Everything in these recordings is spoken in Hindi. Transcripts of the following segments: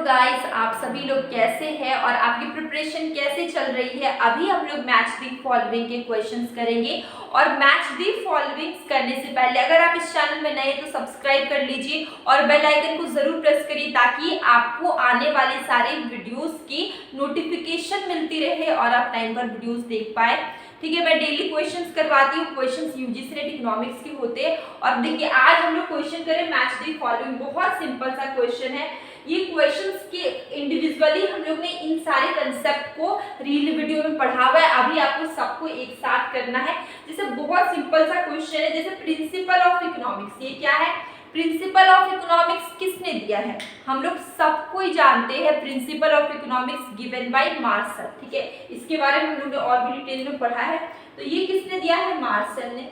गाइस, आप सभी लोग कैसे हैं और आपकी प्रिपरेशन कैसे चल रही है। अभी हम लोग मैच द फॉलोइंग के क्वेश्चंस करेंगे और मैच द फॉलोइंग्स करने से पहले अगर आप इस चैनल में नए हैं तो सब्सक्राइब कर लीजिए और बेल आइकन को जरूर प्रेस करिए ताकि आपको आने वाले सारे वीडियोस की नोटिफिकेशन मिलती रहे और आप टाइम पर वीडियोस देख पाए। ठीक है, मैं डेली क्वेश्चंस करवाती हूँ। क्वेश्चंस यूजीसी नेट इकोनॉमिक्स के होते हैं और देखिए आज हम लोग क्वेश्चन करें मैच द फॉलोइंग। बहुत सिंपल सा क्वेश्चन है। ये क्वेश्चंस के इंडिविजुअली हम लोग ने इन सारे कंसेप्ट को रील वीडियो में पढ़ा हुआ है। अभी आपको सबको एक साथ करना है। जैसे बहुत सिंपल सा क्वेश्चन है, जैसे प्रिंसिपल ऑफ इकोनॉमिक्स। ये क्या है? प्रिंसिपल ऑफ इकोनॉमिक्स किसने दिया है? हम लोग सबको ही जानते हैं। Principle of economics given by Marshall. ठीक है, इसके बारे में हम लोग ने और भी डिटेल में पढ़ा है। तो ये किसने दिया है? मार्शल ने।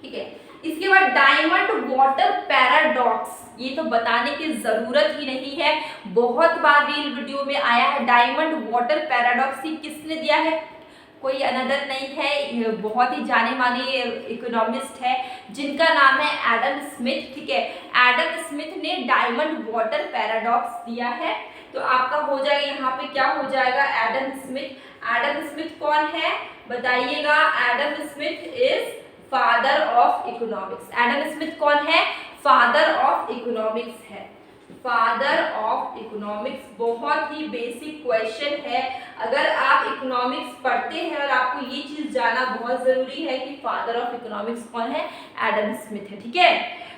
ठीक है, इसके बाद डायमंड वाटर पैराडॉक्स, ये तो बताने की जरूरत ही नहीं है, बहुत बार रील वीडियो में आया है। डायमंड वाटर पैराडॉक्स ये किसने दिया है? कोई अनदर नहीं है, बहुत ही जाने माने इकोनॉमिस्ट है जिनका नाम है एडम स्मिथ। ठीक है, एडम स्मिथ ने डायमंड वाटर पैराडॉक्स दिया है। तो आपका हो जाएगा यहाँ पे क्या हो जाएगा? Adam Smith. एडम स्मिथ कौन है बताइएगा? Adam Smith is father of economics. Adam Smith कौन है? फादर ऑफ इकोनॉमिक्स है। फादर ऑफ इकोनॉमिक्स बहुत ही बेसिक क्वेश्चन है। अगर आप इकोनॉमिक्स पढ़ते हैं और आपको ये चीज जानना बहुत जरूरी है कि फादर ऑफ इकोनॉमिक्स कौन है? एडम स्मिथ है। ठीक है,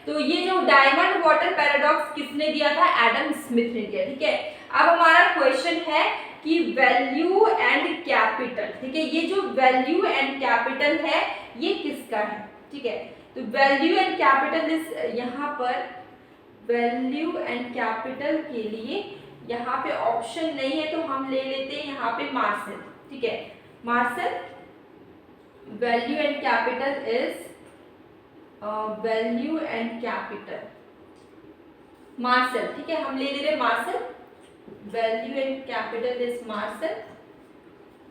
तो ये जो डायमंड वाटर पैराडॉक्स किसने दिया था? एडम स्मिथ ने दिया। ठीक है, अब हमारा क्वेश्चन है कि वैल्यू एंड कैपिटल। ठीक है, ये जो वैल्यू एंड कैपिटल है ये किसका है? ठीक है, तो वैल्यू एंड कैपिटल इस यहाँ पर वैल्यू एंड कैपिटल के लिए यहाँ पे ऑप्शन नहीं है तो हम ले लेते हैं यहाँ पे मार्शल। ठीक है, Marshall. Value and capital is value and capital Marshall. ठीक है, हम ले रहे Marshall. Value and capital is Marshall.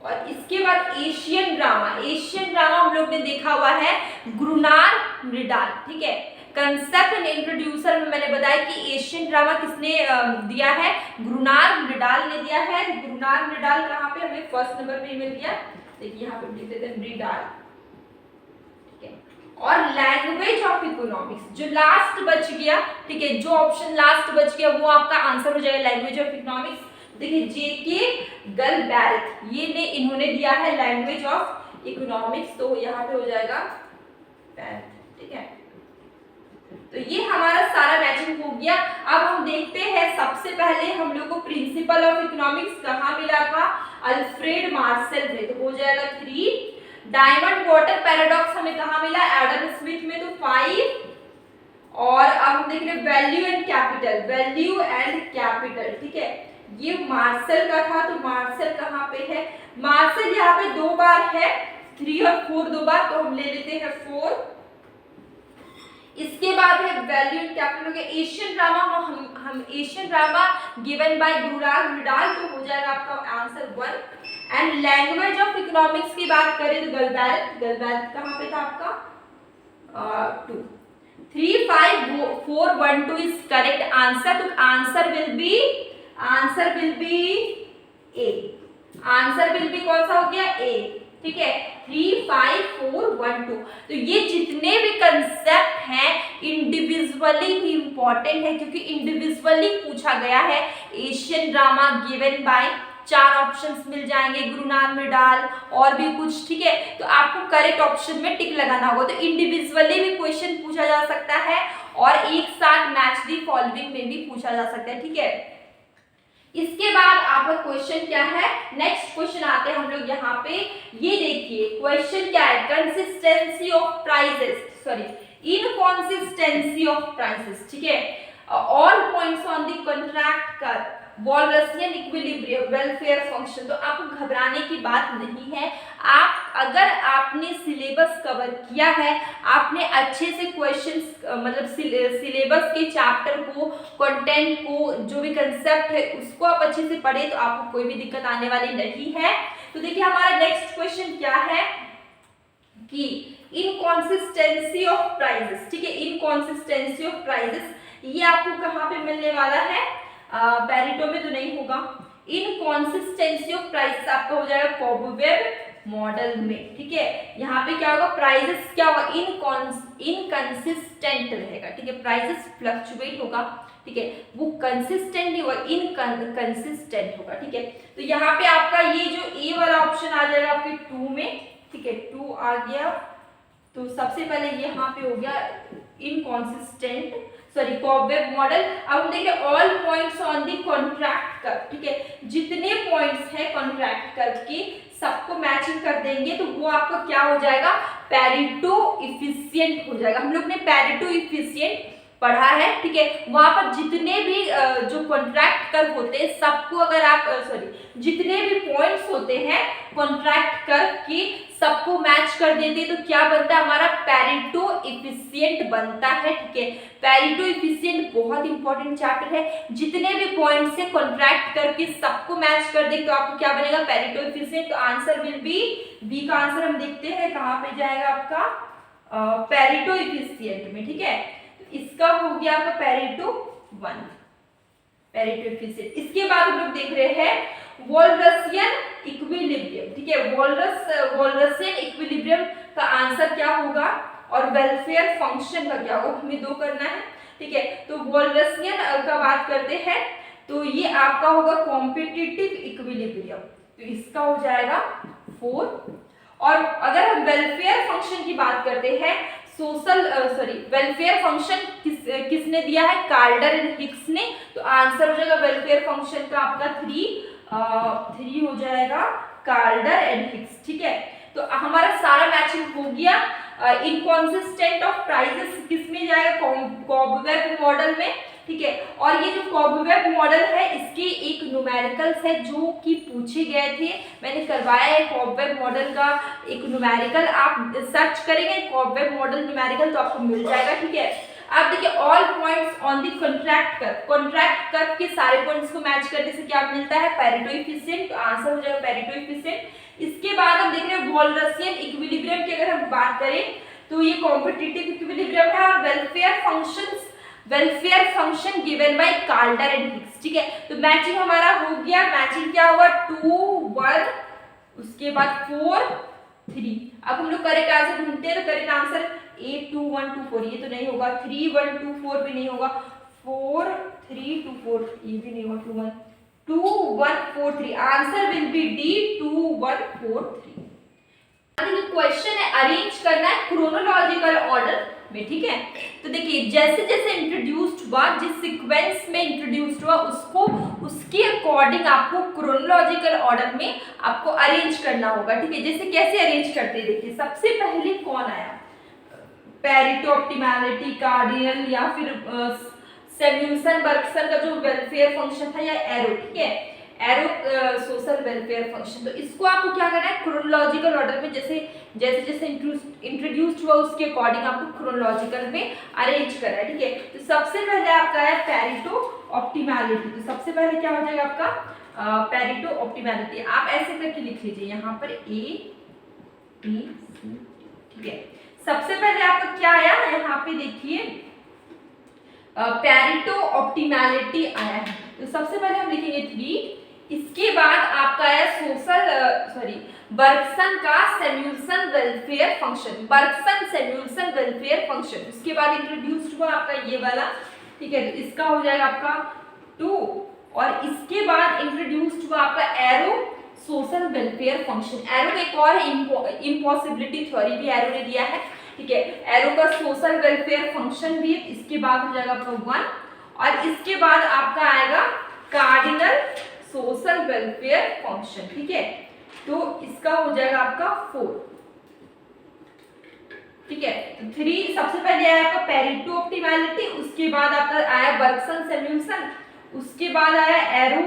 और इसके बाद एशियन ड्रामा। एशियन ड्रामा हम लोग ने देखा हुआ है ग्रुनार मृडाल। ठीक है, कंसेप्ट एंड इंट्रोड्यूसर में मैंने बताया कि एशियन ड्रामा किसने दिया है? ग्रुनार मृडाल ने दिया है। ग्रुनार मृडाल कहाँ पे? हमें फर्स्ट नंबर पे मिल गया। देखिए यहाँ पे लिख देते हैं मृडाल। ठीक है, और लैंग्वेज ऑफ इकोनॉमिक्स जो लास्ट बच गया। ठीक है, जो ऑप्शन लास्ट बच गया वो आपका आंसर हो जाएगा लैंग्वेज ऑफ इकोनॉमिक्स। देखिए जेके गलबैरिक इन्होंने दिया है लैंग्वेज ऑफ इकोनॉमिक्स, तो यहाँ पे हो जाएगा 10th। ठीक है, तो ये हमारा सारा मैचिंग हो गया। अब हम देखते हैं सबसे पहले हम लोग को प्रिंसिपल ऑफ इकोनॉमिक्स कहाँ मिला था? अल्फ्रेड मार्शल में, तो हो जाएगा 3। डायमंड वाटर पैराडॉक्स हमें कहाँ मिला? एडम स्मिथ में, तो 5। और अब हम देख रहे हैं value and capital. Value and capital, ठीक है, ये मार्शल का था, तो मार्शल कहाँ पे है? मार्शल यहाँ पे 2 बार है, 3 और 4 2 बार, तो हम ले लेते हैं 4। इसके बाद है वैल्यू एंड कैपिटल के एशियन ड्रामा। हम एशियन ड्रामा गिवन बाय ग्रुनार मृडाल, तो हो जाएगा आपका answer 1। And language of economics की बात करें तो गलबैरिक। गलबैरिक कहाँ पे था आपका? 2। 3 5 4 1 2 इज करेक्ट आंसर। तो answer will be A. Answer will be कौन सा हो गया? ए। ठीक है, 3 5 4 1 2। तो ये जितने भी कंसेप्ट हैं इंडिविजुअली भी इंपॉर्टेंट है क्योंकि इंडिविजुअली पूछा गया है। Asian drama given by 4 options मिल जाएंगे, ग्रुनार मृडाल और भी कुछ। ठीक है, तो आपको करेक्ट ऑप्शन में टिक लगाना होगा। तो इंडिविजुअली भी क्वेश्चन पूछा जा सकता है और एक साथ मैच द फॉलोइंग में भी पूछा जा सकता है। ठीक है, इसके बाद आपका क्वेश्चन क्या है? नेक्स्ट क्वेश्चन आते हैं हम लोग यहाँ पे। ये देखिए क्वेश्चन क्या है? Consistency of prices, sorry inconsistency of prices. ठीक है, all points on the contract curve, Walrasian equilibrium, welfare function. तो आपको घबराने की बात नहीं है। अगर आपने सिलेबस कवर किया है, आपने अच्छे से क्वेश्चंस मतलब सिलेबस के चैप्टर को, कंटेंट को, जो भी कंसेप्ट है उसको आप अच्छे से पढ़े तो आपको कोई भी दिक्कत आने वाली नहीं है। तो देखिए हमारा नेक्स्ट क्वेश्चन क्या है कि इनकंसिस्टेंसी ऑफ प्राइसेस। ठीक है, इनकंसिस्टेंसी ऑफ प्राइसेस ये आपको कहाँ पे मिलने वाला है? पेरेटो में तो नहीं होगा। इनकॉन्सिस्टेंसी ऑफ प्राइसेस आपका हो जाएगा कोबवेब मॉडल में, ठीक है। यहाँ पे क्या होगा, प्राइसेस क्या होगा, इनकंसिस्टेंट रहेगा, ठीक है। प्राइसेस फ्लक्चुएट होगा, ठीक है, वो कंसिस्टेंट नहीं होगा, इनकंसिस्टेंट होगा, ठीक है। तो यहाँ पे आपका ये जो ए वाला ऑप्शन आ जाएगा आपके 2 में, ठीक है, 2 आ गया। तो सबसे पहले ये यहाँ पे हो गया इनकॉन्सिस्टेंट, सॉरी कोबवेब मॉडल। अब हम देख रहे हैं all points on the contract curve, ठीक है, जितने पॉइंट्स हैं कॉन्ट्रैक्ट कर्व के सबको मैचिंग कर देंगे तो वो आपका क्या हो जाएगा, पेरेटो इफिशिएंट हो जाएगा। हम लोग ने पेरेटो इफिशिएंट पढ़ा है, ठीक है। वहां पर जितने भी जो कॉन्ट्रैक्ट कर्व होते हैं सबको अगर आप जितने भी पॉइंट्स होते हैं कॉन्ट्रैक्ट कर्व की सबको मैच कर देते तो क्या बनता है, हमारा पेरेटो इफिशिएंट बनता है, ठीक है। पेरेटो इफिशिएंट बहुत इंपॉर्टेंट चैप्टर है। जितने भी पॉइंट्स से कॉन्ट्रैक्ट कर्व की सबको मैच कर दे तो आपको क्या बनेगा, पेरेटो इफिशिएंट। तो आंसर विल बी का आंसर हम देखते हैं कहाँ पे जाएगा आपका, पेरेटो इफिशिएंट में, ठीक है। इसका हो गया आपका पेरेटो 1, पेरेटो इफिशिएंट। इसके बाद हम लोग देख रहे हैं वॉलरसियन इक्विलिब्रियम, ठीक है। वॉलरसियन इक्विलिब्रियम का आंसर क्या होगा और वेलफेयर फंक्शन का क्या होगा, हमें 2 करना है, ठीक है। तो वॉलरसियन का बात करते हैं तो ये आपका होगा कॉम्पिटिटिव इक्विलिब्रियम, तो इसका हो जाएगा 4। और अगर हम वेलफेयर फंक्शन की बात करते हैं, वेलफेयर फंक्शन किसने दिया है, कार्डर एंड हिक्स ने, तो आंसर हो जाएगा वेलफेयर फंक्शन का आपका 3 हो जाएगा, कार्डर एंड हिक्स, ठीक है। तो हमारा सारा मैचिंग हो गया। इनकॉन्सिस्टेंट ऑफ प्राइसेस किस में जाएगा, कोबवेब मॉडल में, ठीक है। और ये जो कोबवेब मॉडल है इसके एक न्यूमेरिकल्स है जो कि पूछे गए थे, मैंने करवाया है कोबवेब मॉडल का एक न्यूमेरिकल, आप सर्च करेंगे कोबवेब मॉडल न्यूमेरिकल तो आपको मिल जाएगा, ठीक है। आप देखिए all points on the contract curve के सारे पॉइंट्स को मैच करने से क्या मिलता है, पेरेटो इफिशिएंट, तो आंसर हो जाएगा पेरेटो इफिशिएंट। इसके बाद हम देख रहे हैं वॉलरसियन इक्विलिब्रियम की अगर हम बात करें तो ये कॉम्पिटिटिव इक्विलिब्रियम है और वेलफेयर फंक्शन गिवन बाय कार्डर एंड हिक्स, ठीक है। तो मैचिंग हमारा हो गया, मैचिंग क्या हुआ 2 1, उसके बाद 4 3। अब हम लोग करेक्ट आंसर ढूंढते हैं, तो करेक्ट आंसर 8 2 1 2 4 ये तो नहीं होगा, 3 1 2 4 भी नहीं होगा, 4 3 2 4 ये भी नहीं होगा, 2 1 2 1 4 3, आंसर विल बी डी 2 1 4 3। देखिए क्वेश्चन है अरेंज करना है क्रोनोलॉजिकल ऑर्डर में, ठीक है। तो देखिए जैसे जैसे इंट्रोड्यूस्ड हुआ, जिस सीक्वेंस में इंट्रोड्यूस्ड हुआ उसको उसके अकॉर्डिंग आपको क्रोनोलॉजिकल ऑर्डर में आपको अरेंज करना होगा, ठीक है। जैसे कैसे अरेंज करते हैं, देखिए सबसे पहले कौन आया, पेरेटो ऑप्टिमैलिटी, कार्डिनल या फिर सैम्यूल्सन बर्गसन का जो वेलफेयर फंक्शन था या एरो, ठीक है, एरो सोशल वेलफेयर फंक्शन। तो इसको आपको क्या करना है, क्रोनोलॉजिकल ऑर्डर में जैसे जैसे इंट्रोड्यूस्ड हुआ उसके अकॉर्डिंग आपको क्रोनोलॉजिकल में अरेंज करना है, ठीक है। तो सबसे पहले आपका है पेरेटो ऑप्टिमैलिटी, तो सबसे पहले क्या हो जाएगा आपका पेरेटो ऑप्टिमैलिटी, आप ऐसे करके लिख लीजिए यहाँ पर A B C, ठीक है। सबसे पहले आपका क्या आया, यहाँ पे देखिए पेरेटो ऑप्टिमैलिटी आया है, तो सबसे पहले हम लिखेंगे 3। इसके बाद आपका है बर्गसन का Samuelson welfare function, Bergson Samuelson welfare function, उसके बाद इंट्रोड्यूस्ड हुआ आपका ये वाला, ठीक है। तो इसका हो जाएगा आपका 2, और इसके बाद इंट्रोड्यूस्ड हुआ आपका arrow social welfare function. Arrow एक और इम्पॉसिबिलिटी थ्योरी भी एरो ने दिया है, ठीक है। एरो का सोशल वेलफेयर फंक्शन भी, इसके बाद हो जाएगा आपका 1, और इसके बाद आपका आएगा कार्डिनल सोशल वेलफेयर फंक्शन, ठीक है। तो इसका हो जाएगा आपका 4, ठीक है। तो 3 सबसे पहले आया आपका पेरेटो ऑप्टिमैलिटी, उसके बाद आपका आया बर्गसन सैम्यूल्सन, उसके बाद आया एरो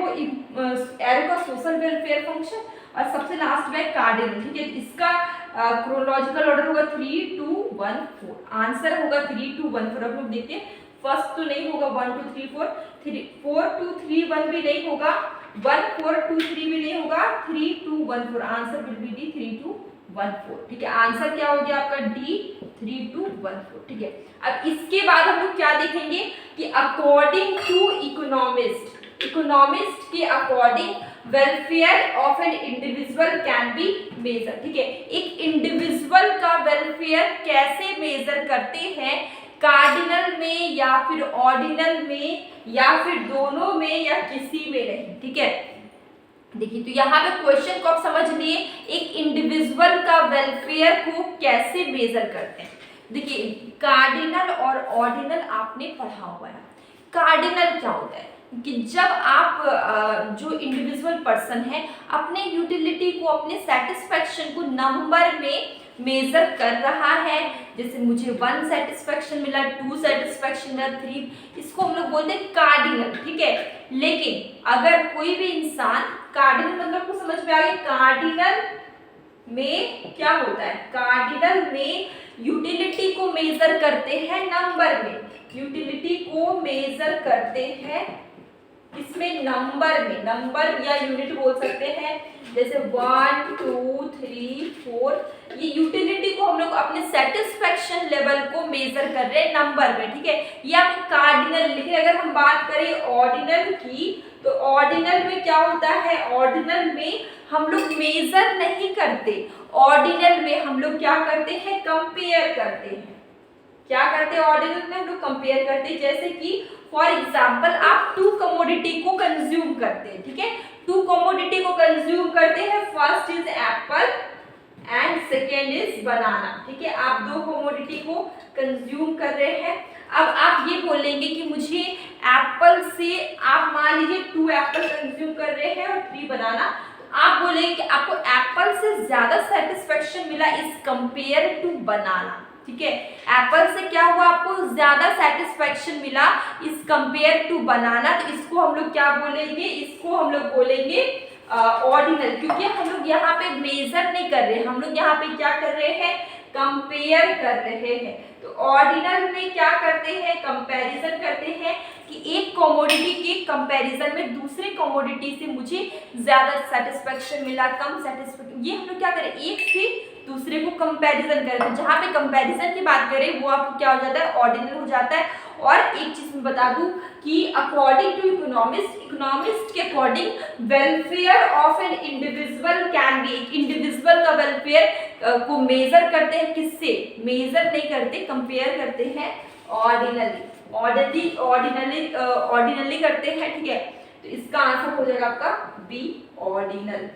का सोशल वेलफेयर फंक्शन, और सबसे लास्ट में कार्डिनल, ठीक है। इसका क्रोनोलॉजिकल ऑर्डर होगा 3 2 1 4, आंसर होगा 3 2 1 4। अब लोग देखते हैं फर्स्ट तो नहीं होगा 1 2 3 4, 4 2 3 1 भी नहीं होगा, 1 4 2 3 भी नहीं होगा, 3 2 1 4, आंसर विल बी डी 3 2 1 4, ठीक है। आंसर क्या हो गया आपका डी 3 2 1 4, ठीक है। अब इसके बाद हम लोग क्या देखेंगे कि अकॉर्डिंग टू इकोनॉमिस्ट, इकोनॉमिस्ट के according welfare of an individual can be measure. ठीक है, एक इंडिविजुअल का वेलफेयर कैसे मेजर करते हैं, कार्डिनल में या फिर ऑर्डिनल में या फिर दोनों में या किसी में नहीं। ठीक है, देखिए तो यहाँ पे क्वेश्चन को आप समझ लिए, एक इंडिविजुअल का वेलफेयर को कैसे मेजर करते हैं। देखिए कार्डिनल और ऑर्डिनल आपने पढ़ा हुआ है। कार्डिनल क्या होता है कि जब आप जो इंडिविजुअल पर्सन है अपने यूटिलिटी को, अपने सेटिस्फैक्शन को नंबर में मेजर कर रहा है, जैसे मुझे 1 सेटिस्फैक्शन मिला, 2 सेटिस्फैक्शन मिला, 3, इसको हम लोग बोलते हैं कार्डिनल। ठीक है, लेकिन अगर कोई भी इंसान, कार्डिनल मतलब को समझ में आ गया, कार्डिनल में क्या होता है, कार्डिनल में यूटिलिटी को मेजर करते हैं नंबर में, यूटिलिटी को मेजर करते हैं इसमें नंबर में, नंबर या यूनिट बोल सकते हैं, जैसे 1 2 3 4, ये यूटिलिटी को हम लोग अपने सेटिस्फैक्शन लेवल को मेजर कर रहे हैं नंबर में। ठीक है, ये आप कार्डिनल लिखे। अगर हम बात करें ऑर्डिनल की, तो ऑर्डिनल में क्या होता है, ऑर्डिनल में हम लोग मेजर नहीं करते, ऑर्डिनल में हम लोग क्या करते हैं, कंपेयर करते हैं। क्या करते हैं ऑर्डिनल में, हम लोग कंपेयर करते हैं। जैसे कि फॉर एग्जाम्पल आप 2 कमोडिटी को कंज्यूम करते हैं। ठीक है, 2 कमोडिटी को कंज्यूम करते हैं, first is Apple and second is banana. ठीक है, आप 2 कमोडिटी को कंज्यूम कर रहे हैं। अब आप ये बोलेंगे कि मुझे एप्पल से, आप मान लीजिए 2 एप्पल कंज्यूम कर रहे हैं और 3 बनाना, तो आप बोलेंगे कि आपको एप्पल से ज्यादा सेटिस्फेक्शन मिला इज कंपेयर टू बनाना। ठीक है, एप्पल से क्या हुआ, आपको ज्यादा सेटिस्फेक्शन मिला इज कंपेयर टू बनाना, तो इसको हम लोग क्या बोलेंगे, इसको हम लोग बोलेंगे ऑर्डिनल, क्योंकि हम लोग यहाँ पे मेजर नहीं कर रहे हैं, हम लोग यहाँ पे क्या कर रहे हैं, कंपेयर कर रहे हैं। तो ऑर्डिनल में क्या करते हैं, कंपैरिजन करते हैं कि एक कमोडिटी के कंपैरिजन में दूसरे कमोडिटी से मुझे ज्यादा सेटिस्फेक्शन मिला, कम सेटिस्फेक्शन, ये हम लोग क्या करें, एक से दूसरे को कंपैरिजन करें। तो जहाँ पे कंपैरिजन की बात करें वो आपको क्या हो जाता है, ऑर्डिनल हो जाता है। और एक चीज मैं बता दूं कि अकॉर्डिंग टू इकोनॉमिस्ट, इकोनॉमिस्ट के according welfare of an individual can B, एक इंडिविजुअल का वेलफेयर को मेजर करते हैं, किससे मेजर नहीं करते, कंपेयर करते हैं ऑर्डिनली, ऑर्डिनली करते हैं। ठीक है, तो इसका आंसर हो जाएगा आपका बी, ऑर्डिनल।